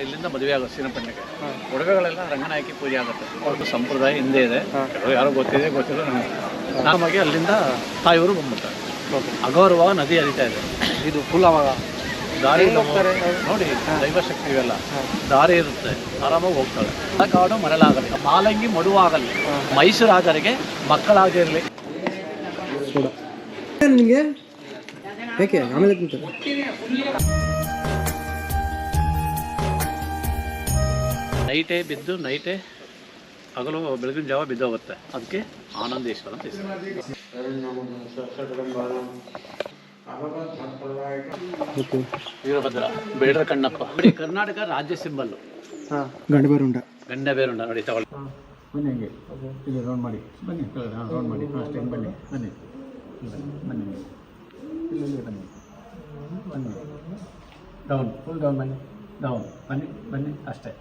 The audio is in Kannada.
ಇಲ್ಲಿಂದ ಮದುವೆ ಆಗುತ್ತೆ ಶ್ರೀರಂಗಪಟ್ಟಣಕ್ಕೆ. ಒಡವೆಗಳೆಲ್ಲ ರಂಗನಾಯಕಿ ಪೂಜೆ ಆಗುತ್ತೆ. ಒಂದು ಸಂಪ್ರದಾಯ ಹಿಂದೆ ಇದೆ, ಯಾರೋ ಗೊತ್ತಿದೆ ಗೊತ್ತಿಲ್ಲ ನಮಗೆ. ನಮಗೆ ಅಲ್ಲಿಂದ ತಾಯಿಯವರು ಬಂದ್ಬಿಡ್ತಾರೆ. ಅಗೌರವ ನದಿ ಹರಿತಾ ಇದೆ. ಇದು ಫುಲ್ ಅವಾಗ ದಾರಿ ನೋಡಿ, ದೈವಶಕ್ತಿ ಇವೆಲ್ಲ ದಾರಿ ಇರುತ್ತೆ, ಆರಾಮಾಗಿ ಹೋಗ್ತಾಳೆ. ಕಾಡು ಮರಳಾಗಲಿ, ಮಾಲಂಗಿ ಮಡುವಾಗಲಿ, ಮೈಸೂರಾಗರಿಗೆ ಮಕ್ಕಳಾಗಿರಲಿ. ನಿಮಗೆ ಯಾಕೆ ಆಮೇಲೆ ನೈಟೇ ಬಿದ್ದು ನೈಟೇ ಹಗಲು ಬೆಳಗಿನ ಜಾವ ಬಿದ್ದೋಗುತ್ತೆ. ಅದಕ್ಕೆ ಆನಂದೇಶ್ವರ ಅಂತ ಹೆಸರು. ವೀರಭದ್ರ, ಬೇಡರ ಕಣ್ಣಪ್ಪ ನೋಡಿ, ಕರ್ನಾಟಕ ರಾಜ್ಯ ಸಿಂಬಲ್ಲು. ಗಂಡಬೇರುಂಡ ನೋಡಿ, ತಗೊಳ್ಳಿ. ಬನ್ನಿ, ಹಂಗೆ ಇಲ್ಲಿ ರೌಂಡ್ ಮಾಡಿ ಬನ್ನಿ, ರೌಂಡ್ ಮಾಡಿ ಅಷ್ಟೇ. ಬನ್ನಿ ಬನ್ನಿ ಬನ್ನಿ, ಇಲ್ಲಿ ಬನ್ನಿ ಬನ್ನಿ, ಡೌನ್, ಫುಲ್ ಡೌನ್ ಬನ್ನಿ, ಡೌನ್ ಬನ್ನಿ ಬನ್ನಿ ಅಷ್ಟೇ.